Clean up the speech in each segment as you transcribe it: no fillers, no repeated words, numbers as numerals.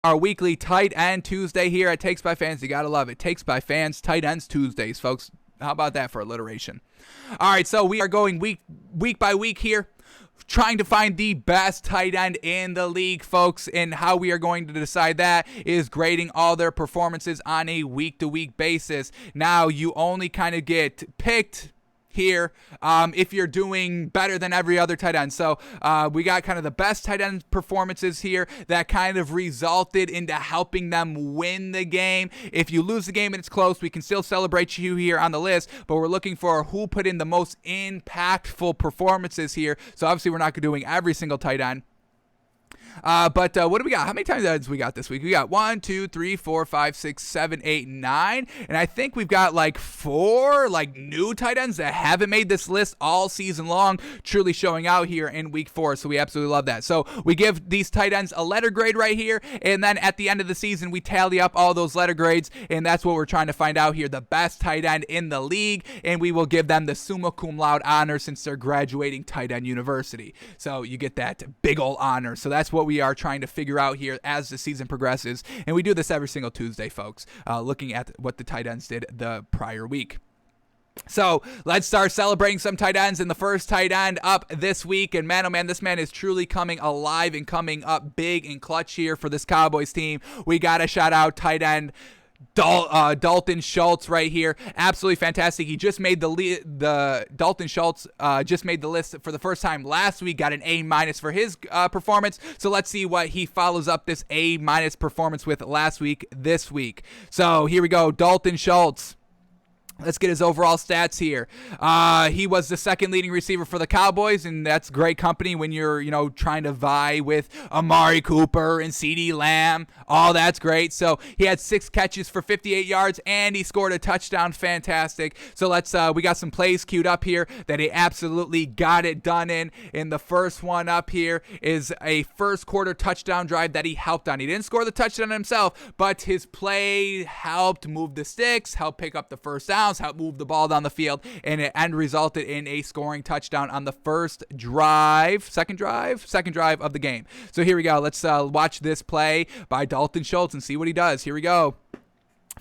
Our weekly tight end Tuesday here at Takes by Fans. You gotta love it. Takes by Fans, tight ends Tuesdays, folks. How about that for alliteration? All right, so we are going week by week here, trying to find the best tight end in the league, folks. And how we are going to decide that is grading all their performances on a week-to-week basis. Now, you only kind of get picked here if you're doing better than every other tight end. So we got kind of the best tight end performances here that kind of resulted into helping them win the game. If you lose the game and it's close, we can still celebrate you here on the list, but we're looking for who put in the most impactful performances here. So obviously we're not doing every single tight end. But what do we got? How many tight ends we got this week? We got 1, 2, 3, 4, 5, 6, 7, 8, 9. And I think we've got like 4 new tight ends that haven't made this list all season long, truly showing out here in week 4. So we absolutely love that. So we give these tight ends a letter grade right here. And then at the end of the season, we tally up all those letter grades. And that's what we're trying to find out here. The best tight end in the league. And we will give them the summa cum laude honor since they're graduating tight end university. So you get that big old honor. So that's what we are trying to figure out here as the season progresses. And we do this every single Tuesday, folks, looking at what the tight ends did the prior week. So let's start celebrating some tight ends. And the first tight end up this week, and man, oh man, this man is truly coming alive and coming up big and clutch here for this Cowboys team. We got to shout out tight end Dalton Schultz right here. Absolutely fantastic. He just made the Dalton Schultz just made the list for the first time last week. Got an A- for his performance. So let's see what he follows up this A- performance with last week this week. So here we go. Dalton Schultz. Let's get his overall stats here. He was the second leading receiver for the Cowboys, and that's great company when you're, trying to vie with Amari Cooper and CeeDee Lamb. All that's great. So he had 6 catches for 58 yards, and he scored a touchdown. Fantastic. So we got some plays queued up here that he absolutely got it done in. And the first one up here is a first quarter touchdown drive that he helped on. He didn't score the touchdown himself, but his play helped move the sticks, helped pick up the first down, help move the ball down the field, and it resulted in a scoring touchdown on the second drive of the game. So here we go. Let's watch this play by Dalton Schultz and see what he does. Here we go.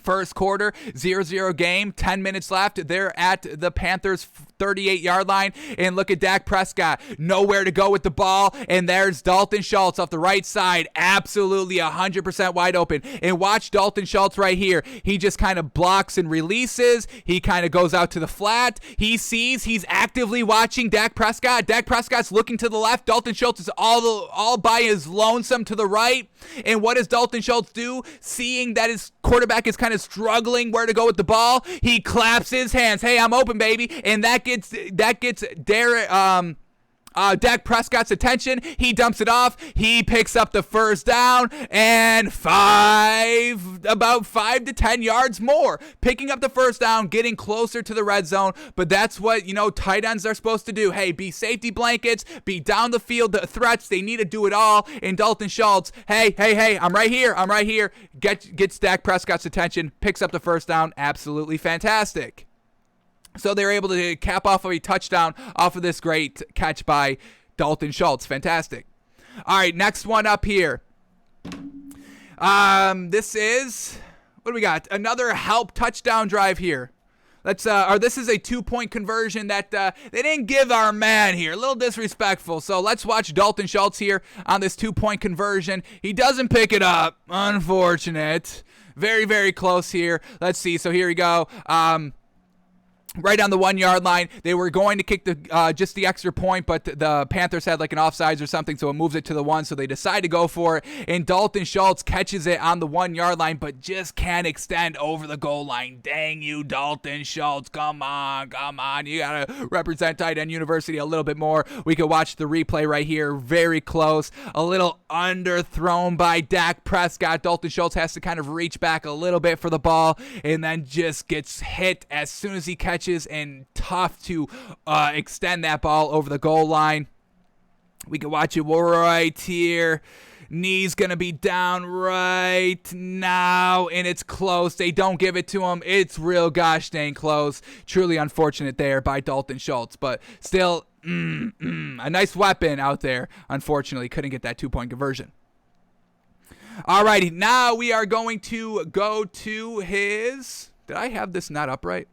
First quarter, 0-0 game, 10 minutes left. They're at the Panthers' 38-yard line. And look at Dak Prescott. Nowhere to go with the ball. And there's Dalton Schultz off the right side. Absolutely 100% wide open. And watch Dalton Schultz right here. He just kind of blocks and releases. He kind of goes out to the flat. He's actively watching Dak Prescott. Dak Prescott's looking to the left. Dalton Schultz is all by his lonesome to the right. And what does Dalton Schultz do? Seeing that his quarterback is kind of struggling where to go with the ball, he claps his hands. Hey, I'm open, baby. And that gets Dak Prescott's attention. He dumps it off. He picks up the first down and about 5 to 10 yards more. Picking up the first down, getting closer to the red zone. But that's what, tight ends are supposed to do. Hey, be safety blankets, be down the field threats. They need to do it all. And Dalton Schultz, hey, I'm right here. Gets Dak Prescott's attention, picks up the first down. Absolutely fantastic. So they're able to cap off of a touchdown off of this great catch by Dalton Schultz. Fantastic. All right, next one up here. This is, what do we got? Another help touchdown drive here. This is a 2-point conversion that they didn't give our man here. A little disrespectful. So let's watch Dalton Schultz here on this 2-point conversion. He doesn't pick it up. Unfortunate. Very, very close here. Let's see. So here we go. Right on the 1-yard line. They were going to kick just the extra point, but the Panthers had like an offsides or something, so it moves it to the 1, so they decide to go for it, and Dalton Schultz catches it on the 1-yard line, but just can't extend over the goal line. Dang you, Dalton Schultz. Come on. You got to represent tight end university a little bit more. We could watch the replay right here. Very close. A little underthrown by Dak Prescott. Dalton Schultz has to kind of reach back a little bit for the ball, and then just gets hit as soon as he catches, and tough to extend that ball over the goal line. We can watch it right here. Knee's going to be down right now, and it's close. They don't give it to him. It's real gosh dang close. Truly unfortunate there by Dalton Schultz, but still a nice weapon out there. Unfortunately, couldn't get that 2-point conversion. All righty, now we are going to go to his... Did I have this not upright?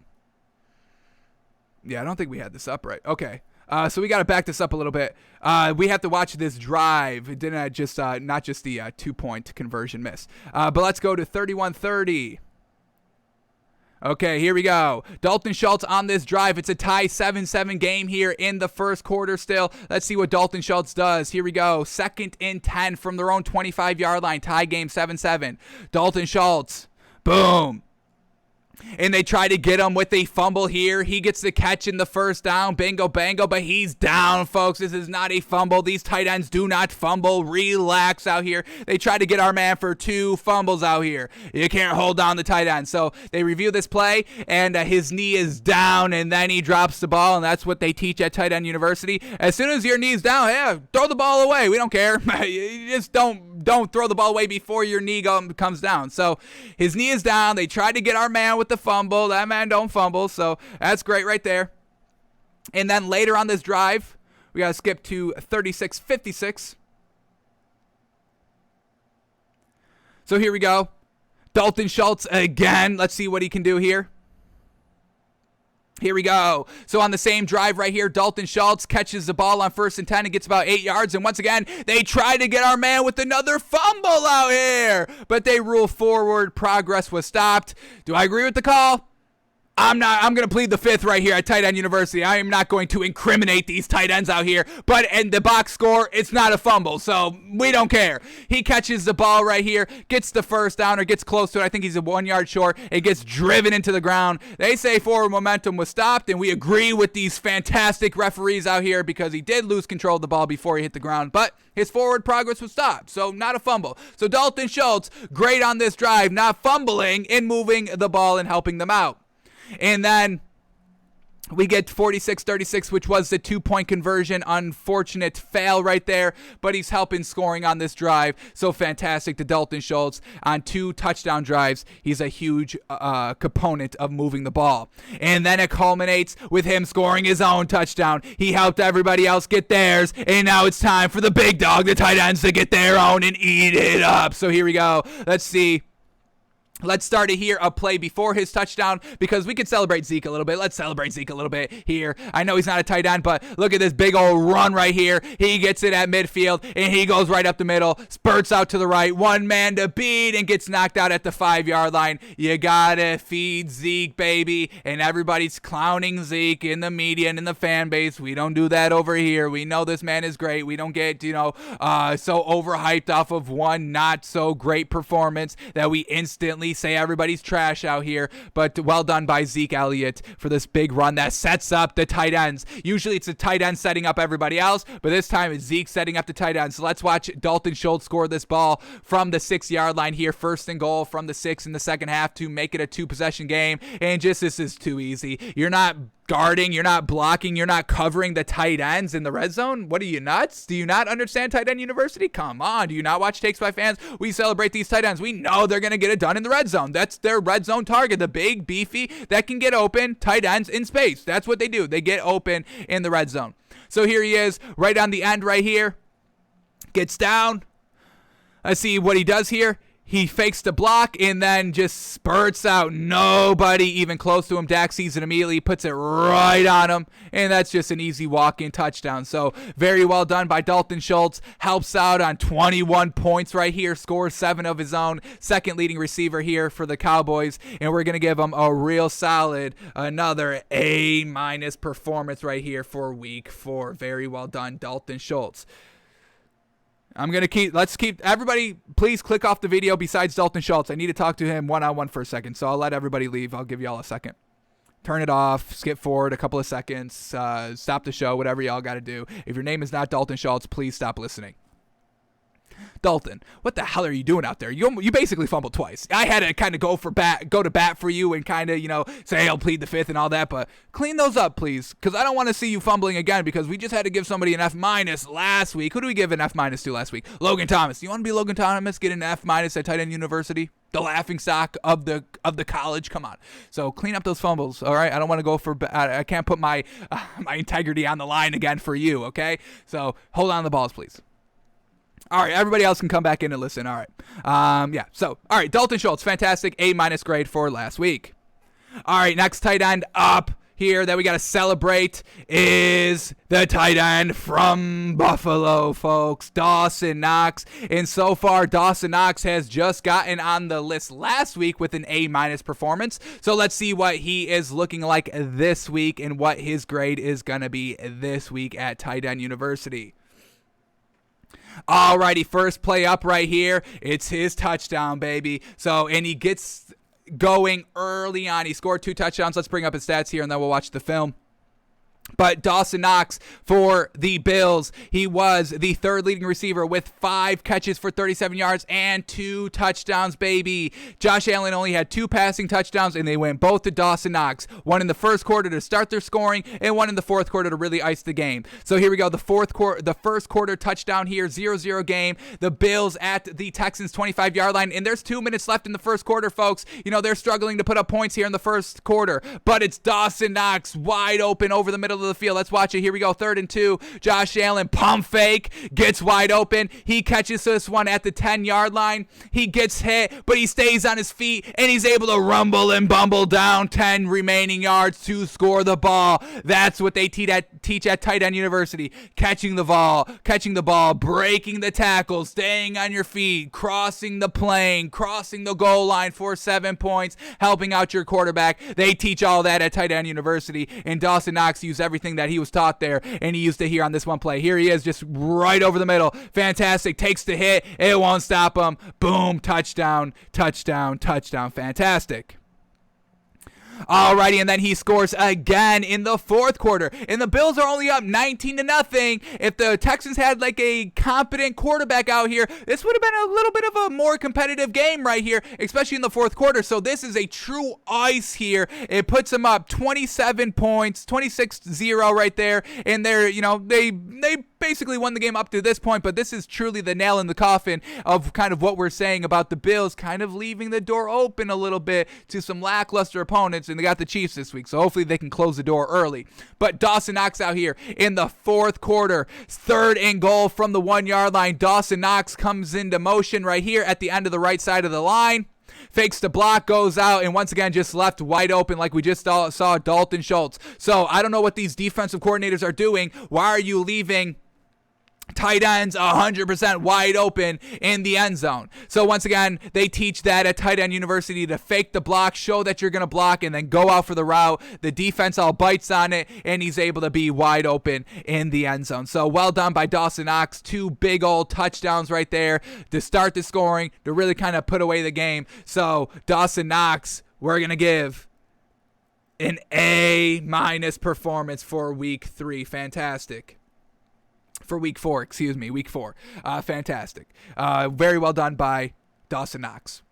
Yeah, I don't think we had this upright. Okay. So we got to back this up a little bit. We have to watch this drive. It didn't just not just the 2-point conversion miss. But let's go to 31-30. Okay, here we go. Dalton Schultz on this drive. It's a tie 7-7 game here in the first quarter still. Let's see what Dalton Schultz does. Here we go. 2nd and 10 from their own 25-yard line. Tie game 7-7. Dalton Schultz. Boom. And they try to get him with a fumble here. He gets the catch in the first down. Bingo, bango, but he's down, folks. This is not a fumble. These tight ends do not fumble. Relax out here. They try to get our man for 2 fumbles out here. You can't hold down the tight end. So they review this play, and his knee is down, and then he drops the ball, and that's what they teach at Tight End University. As soon as your knee's down, yeah, throw the ball away. We don't care. You just don't throw the ball away before your knee comes down. So his knee is down. They tried to get our man with the fumble. That man don't fumble. So that's great right there. And then later on this drive, we got to skip to 36-56. So here we go. Dalton Schultz again. Let's see what he can do here. Here we go. So on the same drive right here, Dalton Schultz catches the ball on 1st and 10 and gets about 8 yards. And once again, they try to get our man with another fumble out here. But they rule forward. Progress was stopped. Do I agree with the call? I'm going to plead the 5th right here at Tight End University. I am not going to incriminate these tight ends out here. But in the box score, it's not a fumble, so we don't care. He catches the ball right here, gets the first down, or gets close to it. I think he's a 1 yard short. It gets driven into the ground. They say forward momentum was stopped, and we agree with these fantastic referees out here because he did lose control of the ball before he hit the ground, but his forward progress was stopped, so not a fumble. So Dalton Schultz, great on this drive, not fumbling and moving the ball and helping them out. And then we get 46-36, which was the 2-point conversion. Unfortunate fail right there, but he's helping scoring on this drive. So fantastic to Dalton Schultz on 2 touchdown drives. He's a huge component of moving the ball. And then it culminates with him scoring his own touchdown. He helped everybody else get theirs, and now it's time for the big dog, the tight ends, to get their own and eat it up. So here we go. Let's see. Let's start it here, a play before his touchdown, because we could celebrate Zeke a little bit. Let's celebrate Zeke a little bit here. I know he's not a tight end, but look at this big old run right here. He gets it at midfield, and he goes right up the middle, spurts out to the right, one man to beat, and gets knocked out at the 5-yard line. You gotta feed Zeke, baby, and everybody's clowning Zeke in the media and in the fan base. We don't do that over here. We know this man is great. We don't get, so overhyped off of one not so great performance that we instantly say everybody's trash out here. But well done by Zeke Elliott for this big run that sets up the tight ends. Usually it's the tight end setting up everybody else, but this time it's Zeke setting up the tight ends. So let's watch Dalton Schultz score this ball from the 6-yard line here. 1st and goal from the 6 in the second half to make it a 2-possession game. And just this is too easy. You're not guarding, you're not blocking, you're not covering the tight ends in the red zone. What are you, nuts? Do you not understand Tight End University? Come on. Do you not watch Takes by Fans? We celebrate these tight ends. We know they're going to get it done in the red zone. That's their red zone target, the big, beefy, that can get open tight ends in space. That's what they do. They get open in the red zone. So here he is, right on the end right here. Gets down. Let's see what he does here. He fakes the block and then just spurts out. Nobody even close to him. Dak sees it immediately, puts it right on him, and that's just an easy walk-in touchdown. So very well done by Dalton Schultz. Helps out on 21 points right here. Scores 7 of his own. Second leading receiver here for the Cowboys, and we're going to give him a real solid, another A- performance right here for week 4. Very well done, Dalton Schultz. Let's keep, everybody, please click off the video besides Dalton Schultz. I need to talk to him one-on-one for a second, so I'll let everybody leave. I'll give y'all a second. Turn it off, skip forward a couple of seconds, stop the show, whatever y'all got to do. If your name is not Dalton Schultz, please stop listening. Dalton, what the hell are you doing out there? You basically fumbled twice. I had to kind of go to bat for you and kind of, say I'll plead the 5th and all that, but clean those up, please, because I don't want to see you fumbling again, because we just had to give somebody an F- last week. Who do we give an F- to last week? Logan Thomas. You want to be Logan Thomas, get an F- at Tight End University? The laughing stock of the college. Come on. So clean up those fumbles, all right? I don't want to go for I can't put my integrity on the line again for you, okay? So hold on to the balls, please. All right, everybody else can come back in and listen. All right. Yeah. So, all right, Dalton Schultz, fantastic. A- grade for last week. All right, next tight end up here that we got to celebrate is the tight end from Buffalo, folks, Dawson Knox. And so far, Dawson Knox has just gotten on the list last week with an A- performance. So let's see what he is looking like this week and what his grade is going to be this week at Tight End University. Alrighty, first play up right here. It's his touchdown, baby. So, and he gets going early on. He scored 2 touchdowns. Let's bring up his stats here, and then we'll watch the film. But Dawson Knox for the Bills, he was the 3rd leading receiver with 5 catches for 37 yards and 2 touchdowns, baby. Josh Allen only had 2 passing touchdowns, and they went both to Dawson Knox. One in the first quarter to start their scoring, and one in the fourth quarter to really ice the game. So here we go, the first quarter touchdown here, 0-0 game. The Bills at the Texans' 25-yard line, and there's 2 minutes left in the first quarter, folks. You know, they're struggling to put up points here in the first quarter, but it's Dawson Knox wide open over the middle of the field. Let's watch it. Here we go. 3rd and 2. Josh Allen pump fake, gets wide open. He catches this one at the 10-yard line. He gets hit, but he stays on his feet, and he's able to rumble and bumble down 10 remaining yards to score the ball. That's what they teach at Tight End University. Catching the ball, breaking the tackle, staying on your feet, crossing the plane, crossing the goal line for 7 points, helping out your quarterback. They teach all that at Tight End University, and Dawson Knox used everything that he was taught there, and he used it here on this one play. Here he is, just right over the middle. Fantastic. Takes the hit. It won't stop him. Boom. Touchdown. Fantastic. Alrighty, and then he scores again in the fourth quarter. And the Bills are only up 19-0. If the Texans had like a competent quarterback out here, this would have been a little bit of a more competitive game right here, especially in the fourth quarter. So this is a true ice here. It puts them up 27 points, 26-0 right there. And they're, you know, they basically won the game up to this point, but this is truly the nail in the coffin of kind of what we're saying about the Bills kind of leaving the door open a little bit to some lackluster opponents, and they got the Chiefs this week, so hopefully they can close the door early. But Dawson Knox out here in the fourth quarter, 3rd and goal from the 1-yard line. Dawson Knox comes into motion right here at the end of the right side of the line. Fakes the block, goes out, and once again just left wide open like we just saw Dalton Schultz. So I don't know what these defensive coordinators are doing. Why are you leaving tight ends 100% wide open in the end zone? So once again, they teach that at Tight End University, to fake the block, show that you're going to block, and then go out for the route. The defense all bites on it, and he's able to be wide open in the end zone. So well done by Dawson Knox. 2 big old touchdowns right there to start the scoring, to really kind of put away the game. So Dawson Knox, we're going to give an A- performance for week 3. Fantastic. For week 4, week 4. Fantastic. Very well done by Dawson Knox.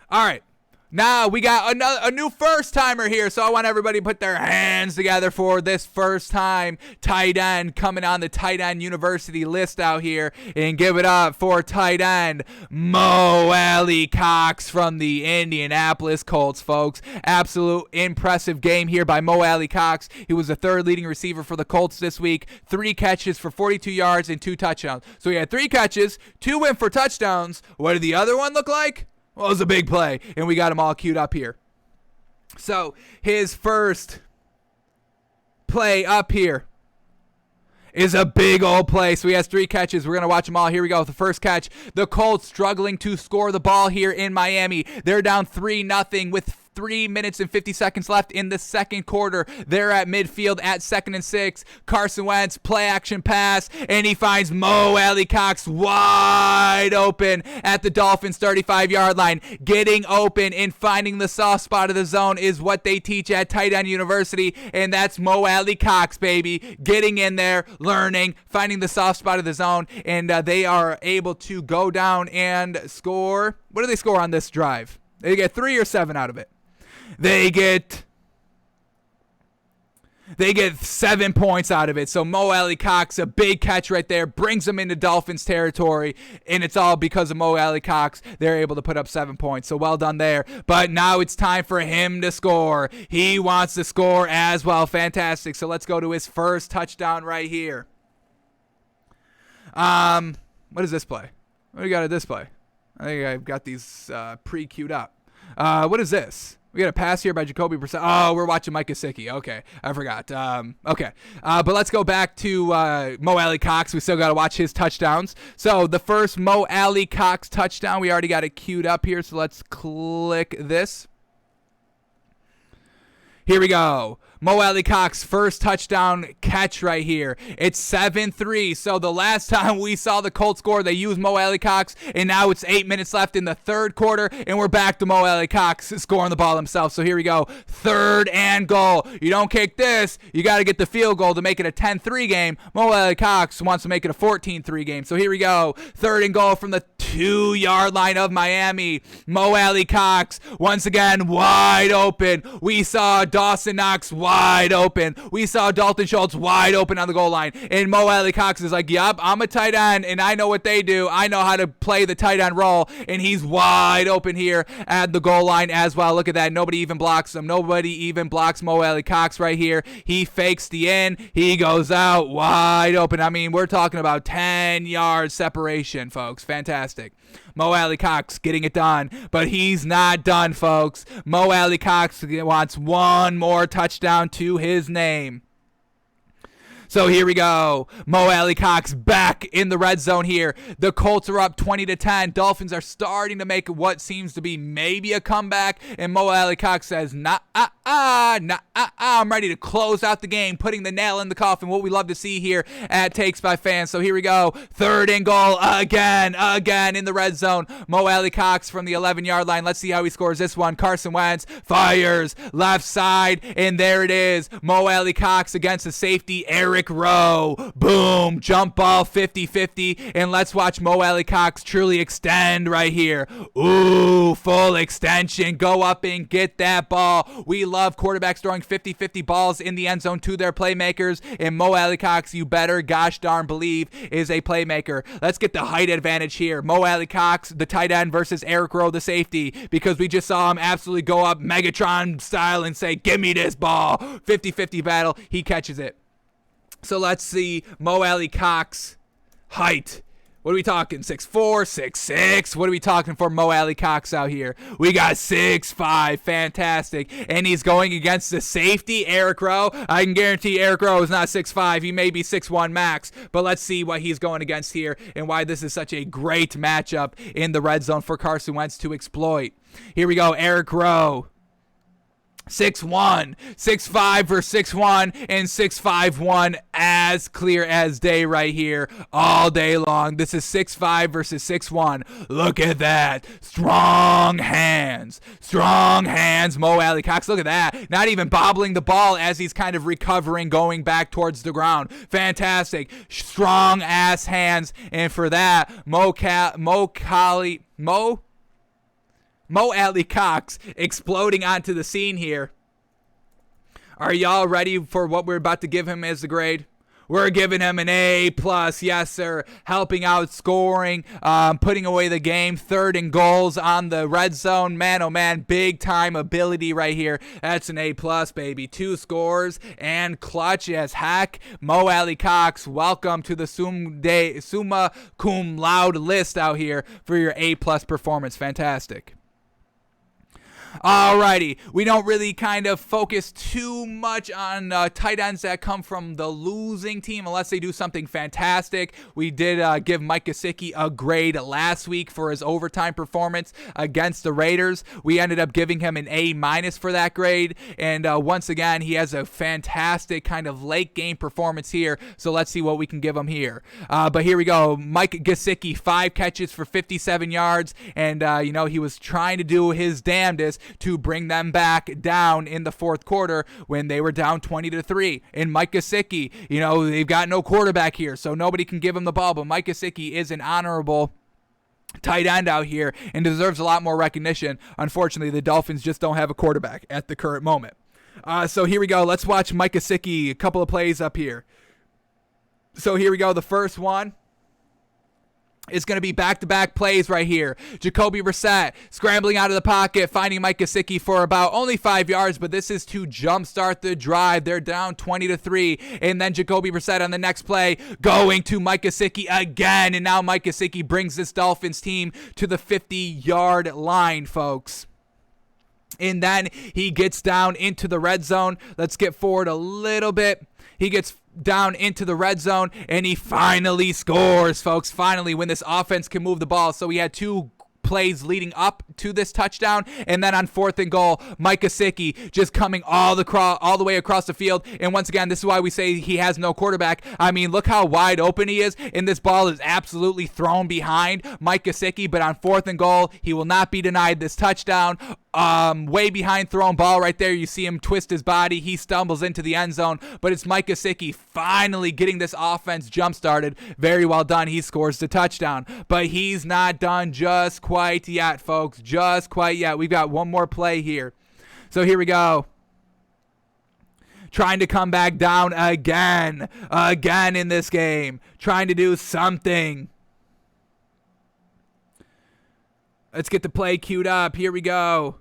All right. Now we got a new first-timer here, so I want everybody to put their hands together for this first-time tight end coming on the Tight End University list out here, and give it up for tight end Mo AlieCox from the Indianapolis Colts, folks. Absolute impressive game here by Mo AlieCox. He was the 3rd leading receiver for the Colts this week. 3 catches for 42 yards and 2 touchdowns. So he had 3 catches, 2 went for touchdowns. What did the other one look like? Well, it was a big play, and we got them all queued up here. So his first play up here is a big old play. So he has 3 catches. We're going to watch them all. Here we go. The first catch, the Colts struggling to score the ball here in Miami. They're down 3-0 with 3 minutes and 50 seconds left in the second quarter. They're at midfield at 2nd and 6. Carson Wentz, play action pass, and he finds Mo AlieCox wide open at the Dolphins' 35-yard line. Getting open and finding the soft spot of the zone is what they teach at Tight End University, and that's Mo AlieCox, baby. Getting in there, learning, finding the soft spot of the zone, and they are able to go down and score. What do they score on this drive? They get 3 or 7 out of it. They get 7 points out of it. So Mo AlieCox, a big catch right there, brings them into Dolphins territory, and it's all because of Mo AlieCox. They're able to put up 7 points. So well done there. But now it's time for him to score. He wants to score as well. Fantastic. So let's go to his first touchdown right here. What is this play? What do we got at this play? I think I've got these pre-queued up. What is this? We got a pass here by Jacoby Brissett. Oh, we're watching Mike Gesicki. Okay, I forgot. Okay, but let's go back to Mo AlieCox. We still got to watch his touchdowns. So the first Mo AlieCox touchdown, we already got it queued up here. So let's click this. Here we go. Mo AlieCox, first touchdown catch right here. It's 7-3. So the last time we saw the Colts score, they used Mo AlieCox, and now it's 8 minutes left in the third quarter, and we're back to Mo AlieCox scoring the ball himself. So here we go. 3rd and goal. You don't kick this. You got to get the field goal to make it a 10-3 game. Mo AlieCox wants to make it a 14-3 game. So here we go. 3rd and goal from the 2-yard line of Miami. Mo AlieCox once again wide open. We saw Dawson Knox wide open. We saw Dalton Schultz wide open on the goal line. And Mo AlieCox is like, yup, I'm a tight end, and I know what they do. I know how to play the tight end role. And he's wide open here at the goal line as well. Look at that. Nobody even blocks him. Nobody even blocks Mo AlieCox right here. He fakes the in. He goes out wide open. I mean, we're talking about 10 yards separation, folks. Fantastic. Mo AlieCox getting it done, but he's not done, folks. Mo AlieCox wants one more touchdown to his name. So here we go. Mo AlieCox back in the red zone here. The Colts are up 20-10. Dolphins are starting to make what seems to be maybe a comeback. And Mo AlieCox says, I'm ready to close out the game, putting the nail in the coffin. What we love to see here at Takes by Fans. So here we go. 3rd and goal again in the red zone. Mo AlieCox from the 11-yard line. Let's see how he scores this one. Carson Wentz fires left side, and there it is. Mo AlieCox against the safety, Eric Rowe. Boom. Jump ball 50-50. And let's watch Mo AlieCox truly extend right here. Ooh, full extension. Go up and get that ball. We love quarterbacks throwing 50-50 balls in the end zone to their playmakers. And Mo AlieCox, you better gosh darn believe, is a playmaker. Let's get the height advantage here. Mo AlieCox, the tight end, versus Eric Rowe, the safety, because we just saw him absolutely go up Megatron style and say, give me this ball. 50-50 battle. He catches it. So let's see Mo AlieCox height. What are we talking? 6'4", 6'6"? What are we talking for Mo AlieCox out here? We got 6'5". Fantastic. And he's going against the safety, Eric Rowe. I can guarantee Eric Rowe is not 6'5". He may be 6'1" max. But let's see what he's going against here and why this is such a great matchup in the red zone for Carson Wentz to exploit. Here we go. Eric Rowe. 6'1", 6'5" versus 6'1", and 6'5" as clear as day right here all day long. This is 6'5" versus 6'1". Look at that. Strong hands. Strong hands, Mo AlieCox. Look at that. Not even bobbling the ball as he's kind of recovering, going back towards the ground. Fantastic. Strong ass hands. And for that, Mo AlieCox exploding onto the scene here. Are y'all ready for what we're about to give him as the grade? We're giving him an A+, yes sir. Helping out, scoring, putting away the game, 3rd and goals on the red zone. Man, oh man, big time ability right here. That's an A+, baby. 2 scores and clutch as heck. Mo AlieCox, welcome to the summa cum laude list out here for your A+ performance. Fantastic. Alrighty, we don't really kind of focus too much on tight ends that come from the losing team unless they do something fantastic. We did give Mike Gesicki a grade last week for his overtime performance against the Raiders. We ended up giving him an A- for that grade, and once again, he has a fantastic kind of late game performance here, so let's see what we can give him here. But here we go. Mike Gesicki, 5 catches for 57 yards, and he was trying to do his damnedest to bring them back down in the fourth quarter when they were down 20-3. And Mike Gesicki, they've got no quarterback here, so nobody can give him the ball. But Mike Gesicki is an honorable tight end out here and deserves a lot more recognition. Unfortunately, the Dolphins just don't have a quarterback at the current moment. So here we go. Let's watch Mike Gesicki, a couple of plays up here. So here we go. The first one. It's going to be back-to-back plays right here. Jacoby Brissett scrambling out of the pocket, finding Mike Gesicki for about only 5 yards, but this is to jumpstart the drive. They're down 20-3, and then Jacoby Brissett on the next play going to Mike Gesicki again, and now Mike Gesicki brings this Dolphins team to the 50-yard line, folks. And then he gets down into the red zone. Let's get forward a little bit. He gets down into the red zone, and he finally scores, folks. Finally, when this offense can move the ball. So he had 2 plays leading up to this touchdown, and then on 4th and goal, Mike Gesicki just coming all the way across the field. And once again, this is why we say he has no quarterback. I mean, look how wide open he is, and this ball is absolutely thrown behind Mike Gesicki. But on 4th and goal, he will not be denied this touchdown. Way behind thrown ball right there. You see him twist his body. He stumbles into the end zone, but it's Mike Gesicki finally getting this offense jump started. Very well done. He scores the touchdown, but he's not done just quite yet, folks. Just quite yet. We've got one more play here. So here we go. Trying to come back down again in this game. Trying to do something. Let's get the play queued up. Here we go.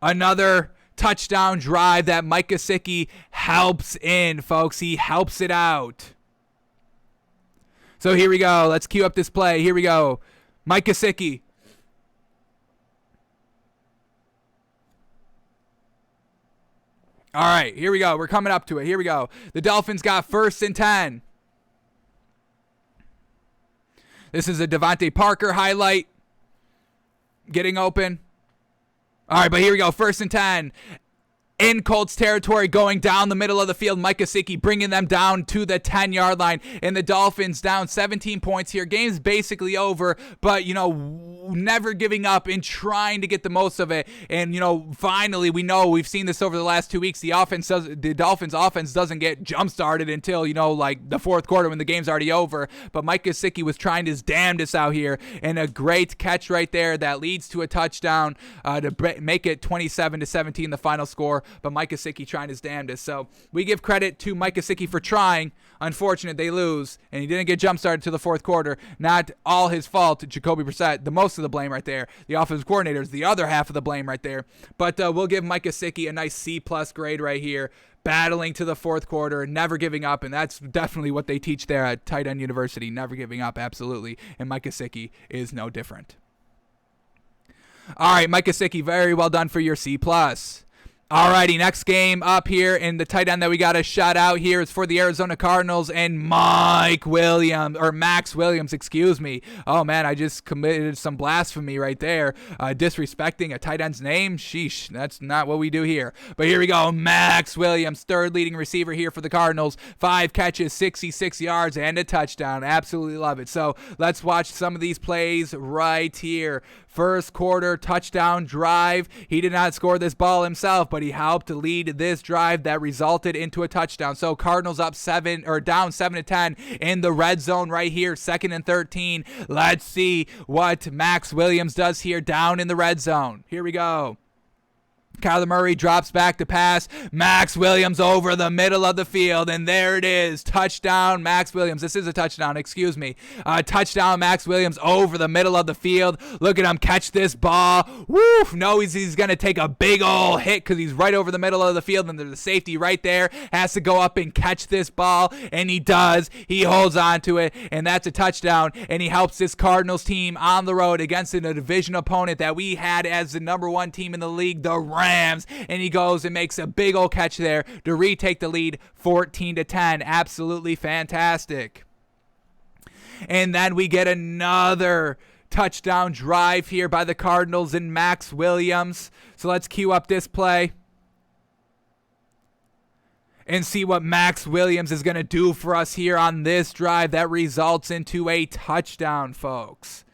Another touchdown drive that Mike Gesicki helps in, folks. He helps it out. So here we go. Let's queue up this play. Here we go. Mike Gesicki. All right, here we go. We're coming up to it. Here we go. The Dolphins got 1st and 10. This is a Devontae Parker highlight. Getting open. All right, but here we go. 1st and 10. In Colts territory, going down the middle of the field. Mike Gesicki bringing them down to the 10-yard line. And the Dolphins down 17 points here. Game's basically over, but, never giving up and trying to get the most of it. And, finally, we've seen this over the last 2 weeks. The Dolphins offense doesn't get jump-started until, the 4th quarter when the game's already over. But Mike Gesicki was trying his damnedest out here. And a great catch right there that leads to a touchdown to make it 27-17, the final score. But Mike Gesicki trying his damnedest. So we give credit to Mike Gesicki for trying. Unfortunate they lose, and he didn't get jump-started to the 4th quarter. Not all his fault. Jacoby Brissett, the most of the blame right there. The offensive coordinator is the other half of the blame right there. But we'll give Mike Gesicki a nice C+ grade right here. Battling to the 4th quarter, never giving up, and that's definitely what they teach there at Tight End University. Never giving up, absolutely. And Mike Gesicki is no different. All right, Mike Gesicki, very well done for your C+. Alrighty, next game up here, and the tight end that we got a shout out here is for the Arizona Cardinals and Max Williams, excuse me. Oh man, I just committed some blasphemy right there. Disrespecting a tight end's name? Sheesh, that's not what we do here. But here we go, Max Williams, 3rd leading receiver here for the Cardinals. 5 catches, 66 yards, and a touchdown. Absolutely love it. So let's watch some of these plays right here. 1st quarter touchdown drive. He did not score this ball himself, but he helped to lead this drive that resulted into a touchdown. So Cardinals down 7-10 in the red zone right here, 2nd and 13. Let's see what Max Williams does here down in the red zone. Here we go. Kyler Murray drops back to pass. Max Williams over the middle of the field, and there it is. Touchdown, Max Williams. This is a touchdown, excuse me. Touchdown, Max Williams over the middle of the field. Look at him catch this ball. Woo! No, he's going to take a big old hit because he's right over the middle of the field, and there's a safety right there. Has to go up and catch this ball, and he does. He holds on to it, and that's a touchdown, and he helps this Cardinals team on the road against a division opponent that we had as the number 1 team in the league, the Rams. And he goes and makes a big old catch there to retake the lead 14-10. Absolutely fantastic. And then we get another touchdown drive here by the Cardinals and Max Williams. So let's cue up this play and see what Max Williams is going to do for us here on this drive that results into a touchdown, folks.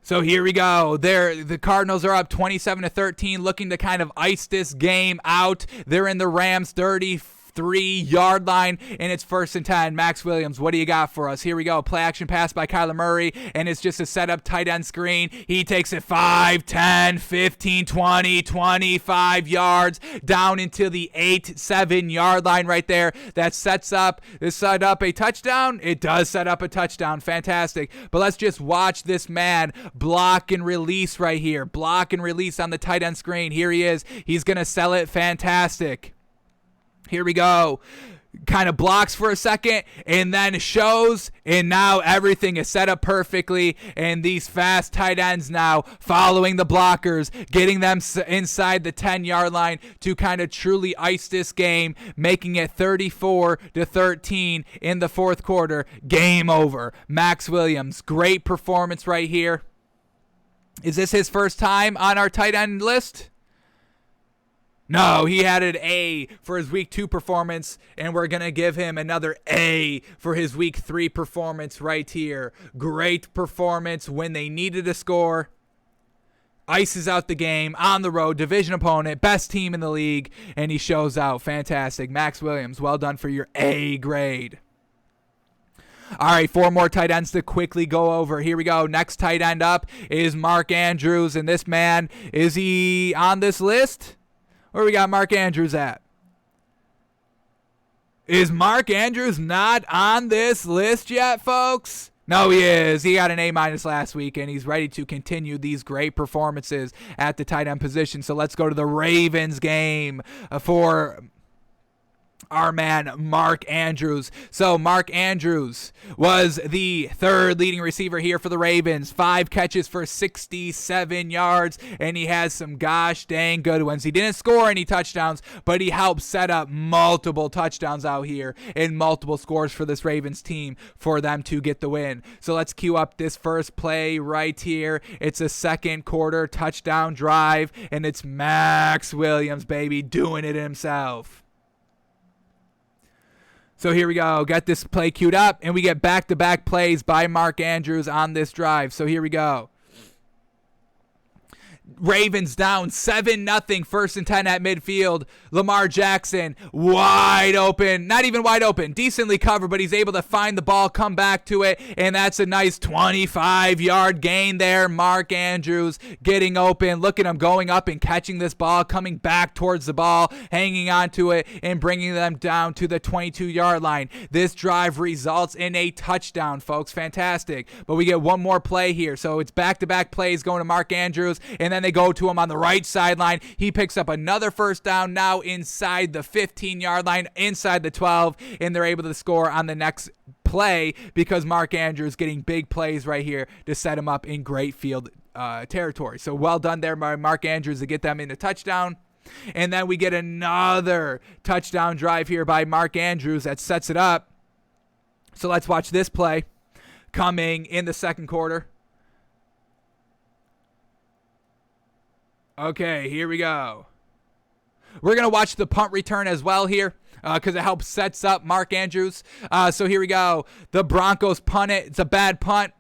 So here we go. The Cardinals are up 27-13, looking to kind of ice this game out. They're in the Rams' 30 3-yard line, and it's 1st and 10. Max Williams, what do you got for us? Here we go. Play action pass by Kyler Murray, and it's just a setup tight end screen. He takes it 5, 10, 15, 20, 25 yards down into the 8-7-yard line right there. That sets up a touchdown. It does set up a touchdown. Fantastic. But let's just watch this man block and release right here. Block and release on the tight end screen. Here he is. He's going to sell it. Fantastic. Here we go. Kind of blocks for a second and then shows, and now everything is set up perfectly, and these fast tight ends now following the blockers, getting them inside the 10-yard line to kind of truly ice this game, making it 34-13 in the fourth quarter. Game over. Max Williams, great performance right here. Is this his first time on our tight end list? No, he had an A for his week 2 performance, and we're going to give him another A for his week 3 performance right here. Great performance when they needed a score. Ices out the game on the road, division opponent, best team in the league, and he shows out. Fantastic. Max Williams, well done for your A grade. All right, 4 more tight ends to quickly go over. Here we go. Next tight end up is Mark Andrews, and this man, is he on this list? Where we got Mark Andrews at? Is Mark Andrews not on this list yet, folks? No, he is. He got an A- last week, and he's ready to continue these great performances at the tight end position. So let's go to the Ravens game for our man Mark Andrews. So Mark Andrews was the 3rd leading receiver here for the Ravens. 5 catches for 67 yards, and he has some gosh dang good ones. He didn't score any touchdowns, but he helped set up multiple touchdowns out here and multiple scores for this Ravens team for them to get the win. So let's cue up this first play right here. It's a second quarter touchdown drive, and it's Max Williams, baby, doing it himself. So here we go. Got this play queued up, and we get back-to-back plays by Mark Andrews on this drive. So here we go. Ravens down 7-0, 1st and 10 at midfield. Lamar Jackson wide open, not even wide open, decently covered, but he's able to find the ball, come back to it, and that's a nice 25-yard gain there. Mark Andrews getting open. Look at him going up and catching this ball, coming back towards the ball, hanging on to it, and bringing them down to the 22-yard line. This drive results in a touchdown, folks. Fantastic. But we get one more play here. So it's back-to-back plays going to Mark Andrews, and then they go to him on the right sideline. He picks up another first down now inside the 15-yard line, inside the 12, and they're able to score on the next play because Mark Andrews getting big plays right here to set him up in great field territory. So well done there by Mark Andrews to get them in a touchdown. And then we get another touchdown drive here by Mark Andrews that sets it up. So let's watch this play coming in the second quarter. Okay, here we go. We're going to watch the punt return as well here because it helps sets up Mark Andrews. So here we go. The Broncos punt it. It's a bad punt.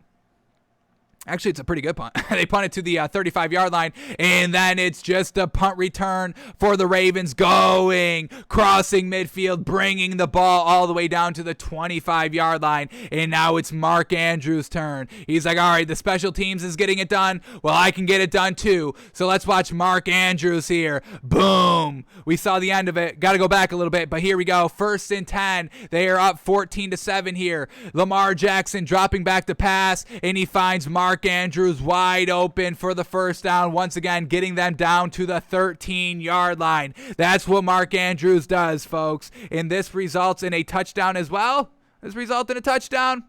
Actually, it's a pretty good punt. They punt it to the 35-yard line, and then it's just a punt return for the Ravens going, crossing midfield, bringing the ball all the way down to the 25-yard line, and now it's Mark Andrews' turn. He's like, all right, the special teams is getting it done. Well, I can get it done too. So let's watch Mark Andrews here. Boom. We saw the end of it. Got to go back a little bit, but here we go. 1st and 10. They are up 14-7 here. Lamar Jackson dropping back to pass, and he finds Mark Andrews wide open for the first down, once again getting them down to the 13-yard line. That's what Mark Andrews does, folks, and this results in a touchdown as well. This results in a touchdown.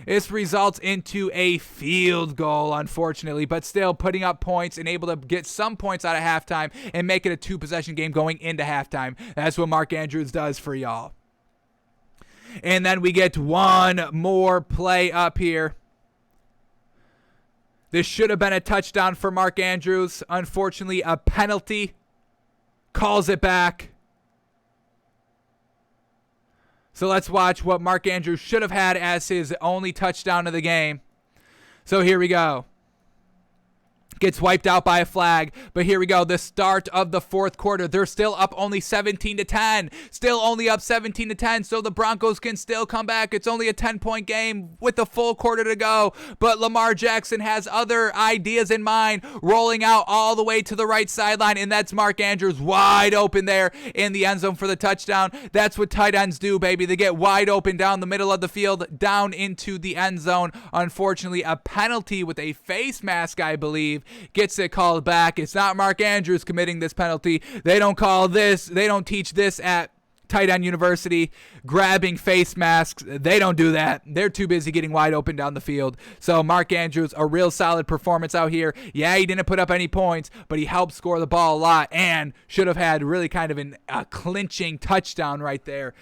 This results into a field goal, unfortunately, but still putting up points and able to get some points out of halftime and make it a 2-possession game going into halftime. That's what Mark Andrews does for y'all. And then we get one more play up here. This should have been a touchdown for Mark Andrews. Unfortunately, a penalty calls it back. So let's watch what Mark Andrews should have had as his only touchdown of the game. So here we go. Gets wiped out by a flag. But here we go. The start of the fourth quarter. They're still up only 17-10. Still only up 17-10. So the Broncos can still come back. It's only a 10-point game with a full quarter to go. But Lamar Jackson has other ideas in mind, rolling out all the way to the right sideline. And that's Mark Andrews wide open there in the end zone for the touchdown. That's what tight ends do, baby. They get wide open down the middle of the field, down into the end zone. Unfortunately, a penalty with a face mask, I believe, gets it called back. It's not Mark Andrews committing this penalty. They don't call this. They don't teach this at tight end university. Grabbing face masks. They don't do that. They're too busy getting wide open down the field. So Mark Andrews, a real solid performance out here. Yeah, he didn't put up any points, but he helped score the ball a lot and should have had really kind of a clinching touchdown right there.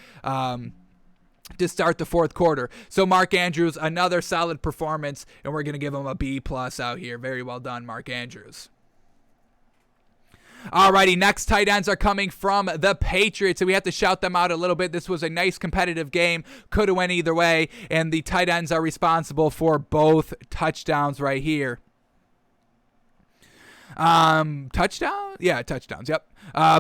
To start the fourth quarter. So Mark Andrews, another solid performance, and we're going to give him a B+ out here. Very well done, Mark Andrews. Alrighty, next tight ends are coming from the Patriots, so we have to shout them out a little bit. This was a nice competitive game. Could have went either way, and the tight ends are responsible for both touchdowns right here. Touchdown? Yeah, touchdowns. Yep.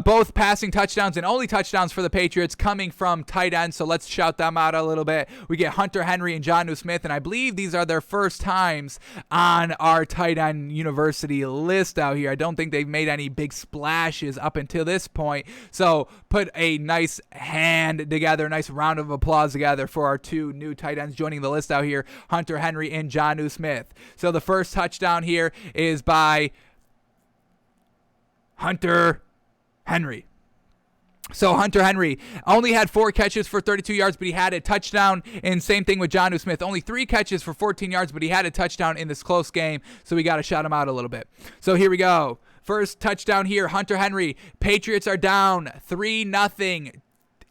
Both passing touchdowns and only touchdowns for the Patriots coming from tight ends. So let's shout them out a little bit. We get Hunter Henry and Jonnu Smith, and I believe these are their first times on our tight end university list out here. I don't think they've made any big splashes up until this point. So put a nice hand together, a nice round of applause together for our two new tight ends joining the list out here, Hunter Henry and Jonnu Smith. So the first touchdown here is by Hunter Henry. So Hunter Henry only had 4 catches for 32 yards, but he had a touchdown. And same thing with Jonnu Smith. Only 3 catches for 14 yards, but he had a touchdown in this close game. So we got to shout him out a little bit. So here we go. First touchdown here, Hunter Henry. Patriots are down 3-0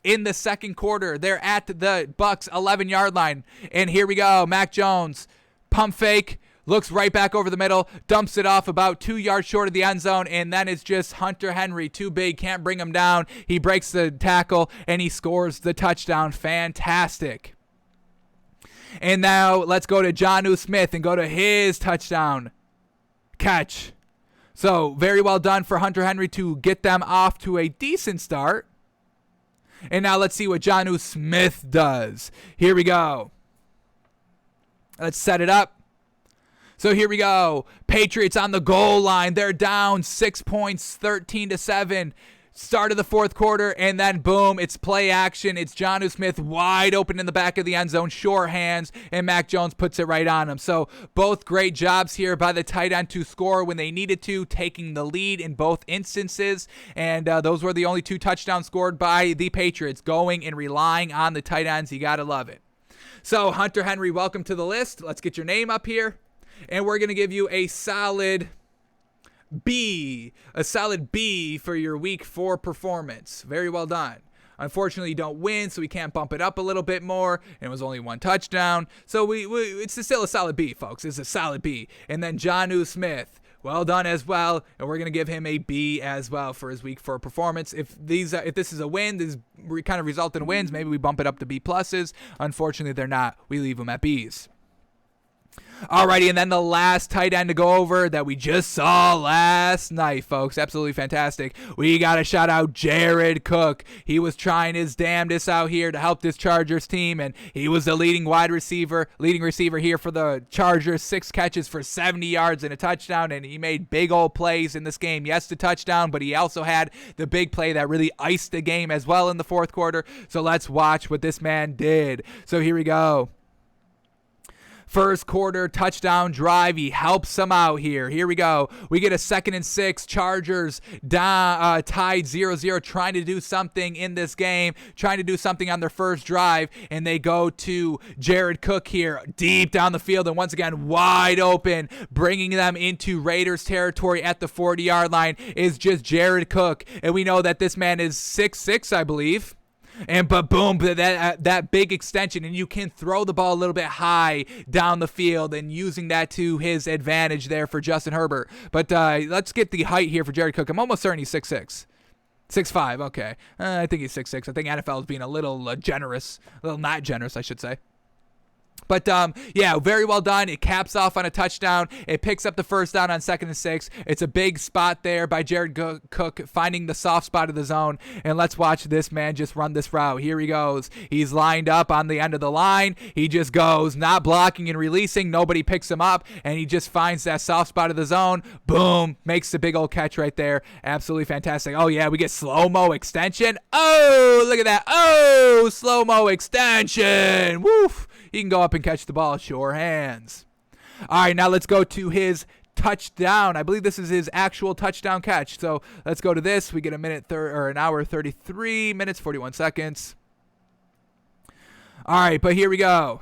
in the second quarter. They're at the Bucs 11-yard line. And here we go. Mac Jones, pump fake. Looks right back over the middle, dumps it off about 2 yards short of the end zone, and then it's just Hunter Henry, too big, can't bring him down. He breaks the tackle, and he scores the touchdown. Fantastic. And now let's go to Jonnu Smith and go to his touchdown catch. So very well done for Hunter Henry to get them off to a decent start. And now let's see what Jonnu Smith does. Here we go. Let's set it up. So here we go. Patriots on the goal line. They're down 6 points, 13-7. Start of the fourth quarter, and then boom, it's play action. It's Jonnu Smith wide open in the back of the end zone, short hands, and Mac Jones puts it right on him. So both great jobs here by the tight end to score when they needed to, taking the lead in both instances. And those were the only 2 touchdowns scored by the Patriots, going and relying on the tight ends. You got to love it. So Hunter Henry, welcome to the list. Let's get your name up here. And we're going to give you a solid B for your week 4 performance. Very well done. Unfortunately, you don't win, so we can't bump it up a little bit more. And it was only 1 touchdown. So it's still a solid B, folks. It's a solid B. And then Jonnu Smith, well done as well. And we're going to give him a B as well for his week 4 performance. If this is a win, this kind of result in wins, maybe we bump it up to B pluses. Unfortunately, they're not. We leave them at Bs. Alrighty, and then the last tight end to go over that we just saw last night, folks. Absolutely fantastic. We got to shout out Jared Cook. He was trying his damnedest out here to help this Chargers team, and he was the leading receiver here for the Chargers. 6 catches for 70 yards and a touchdown, and he made big old plays in this game. Yes, the touchdown, but he also had the big play that really iced the game as well in the fourth quarter. So let's watch what this man did. So here we go. First quarter touchdown drive. He helps them out here. Here we go. We get a 2nd and 6. Chargers tied 0-0, trying to do something in this game, trying to do something on their first drive, and they go to Jared Cook here, deep down the field, and once again, wide open, bringing them into Raiders territory at the 40-yard line is just Jared Cook, and we know that this man is 6'6", I believe. But boom, that big extension, and you can throw the ball a little bit high down the field and using that to his advantage there for Justin Herbert. But let's get the height here for Jared Cook. I'm almost certain he's 6'6". 6'5", okay. I think he's 6'6". I think NFL is being a little generous. A little not generous, I should say. But, yeah, very well done. It caps off on a touchdown. It picks up the first down on 2nd and 6. It's a big spot there by Jared Cook finding the soft spot of the zone. And let's watch this man just run this route. Here he goes. He's lined up on the end of the line. He just goes, not blocking and releasing. Nobody picks him up. And he just finds that soft spot of the zone. Boom. Makes the big old catch right there. Absolutely fantastic. Oh, yeah, we get slow-mo extension. Oh, look at that. Oh, slow-mo extension. Woof. He can go up and catch the ball. Sure hands. All right, now let's go to his touchdown. I believe this is his actual touchdown catch. So let's go to this. We get an hour 33 minutes 41 seconds. All right, but here we go.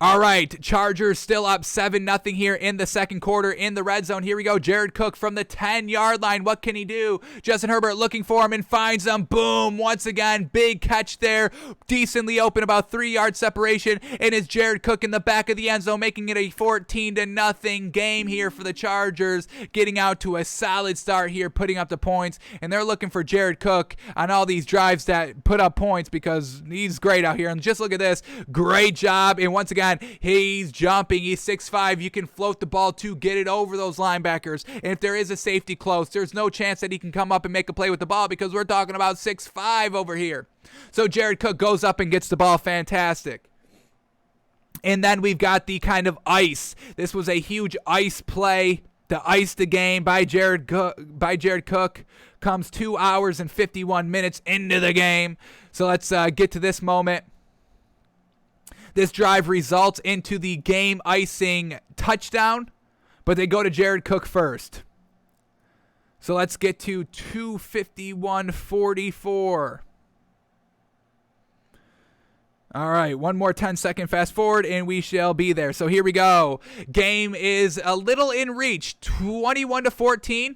All right, Chargers still up 7-0 here in the second quarter in the red zone. Here we go. Jared Cook from the 10-yard line. What can he do? Justin Herbert looking for him and finds him. Boom. Once again, big catch there. Decently open, about 3-yard separation. And it's Jared Cook in the back of the end zone, making it a 14-0 game here for the Chargers. Getting out to a solid start here, putting up the points. And they're looking for Jared Cook on all these drives that put up points because he's great out here. And just look at this. Great job. And once again, he's jumping. He's 6'5". You can float the ball to get it over those linebackers. And if there is a safety close, there's no chance that he can come up and make a play with the ball because we're talking about 6'5" over here. So Jared Cook goes up and gets the ball. Fantastic. And then we've got the kind of ice. This was a huge ice play to ice the game by Jared Cook. Comes 2 hours and 51 minutes into the game. So let's get to this moment. This drive results into the game icing touchdown, but they go to Jared Cook first. So let's get to 2:51:44. All right, one more 10-second fast forward, and we shall be there. So here we go. Game is a little in reach, 21-14.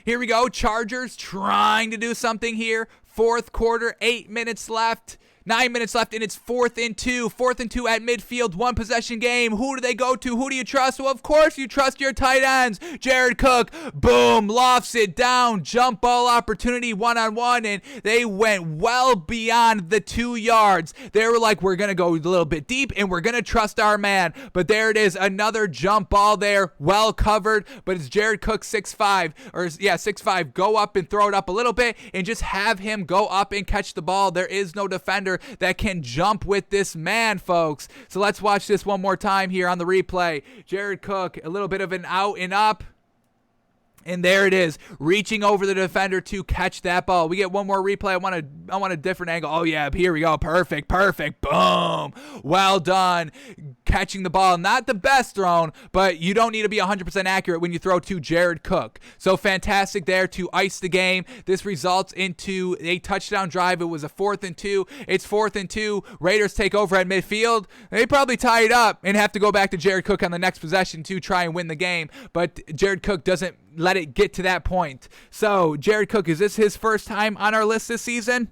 Here we go. Chargers trying to do something here. Fourth quarter, 8 minutes left. 9 minutes left, and it's 4th and 2. 4th and 2 at midfield, one possession game. Who do they go to? Who do you trust? Well, of course you trust your tight ends. Jared Cook, boom, lofts it down. Jump ball opportunity one-on-one, and they went well beyond the 2 yards. They were like, we're going to go a little bit deep, and we're going to trust our man. But there it is, another jump ball there, well covered, but it's Jared Cook 6'5", go up and throw it up a little bit, and just have him go up and catch the ball. There is no defender that can jump with this man, folks. So let's watch this one more time here on the replay. Jared Cook, a little bit of an out and up. And there it is, reaching over the defender to catch that ball. We get one more replay. I want a different angle. Oh, yeah, here we go. Perfect. Boom. Well done. Catching the ball. Not the best thrown, but you don't need to be 100% accurate when you throw to Jared Cook. So fantastic there to ice the game. This results into a touchdown drive. It was a 4th and 2. It's 4th and 2. Raiders take over at midfield. They probably tie it up and have to go back to Jared Cook on the next possession to try and win the game. But Jared Cook doesn't let it get to that point. So Jared Cook, is this his first time on our list this season?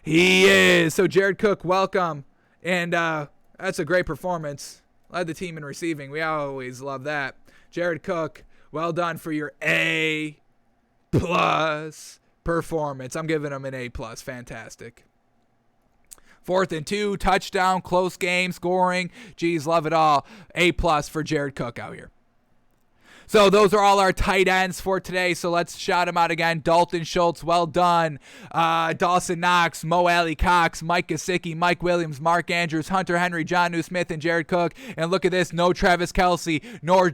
He is. So Jared Cook, welcome. And that's a great performance. Led the team in receiving. We always love that. Jared Cook, well done for your A+ performance. I'm giving him an A+. Fantastic. 4th and 2, touchdown, close game, scoring. Geez, love it all. A+ for Jared Cook out here. So those are all our tight ends for today. So let's shout them out again. Dalton Schultz, well done. Dawson Knox, AlieCox, Mike Gesicki, Mike Williams, Mark Andrews, Hunter Henry, John Smith, and Jared Cook. And look at this, no Travis Kelce, no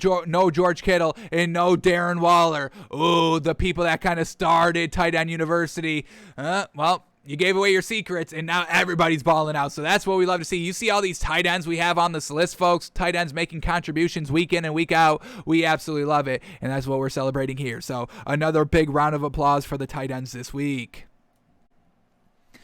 George Kittle, and no Darren Waller. Ooh, the people that kind of started Tight End University. Well, you gave away your secrets, and now everybody's balling out. So that's what we love to see. You see all these tight ends we have on this list, folks. Tight ends making contributions week in and week out. We absolutely love it, and that's what we're celebrating here. So another big round of applause for the tight ends this week.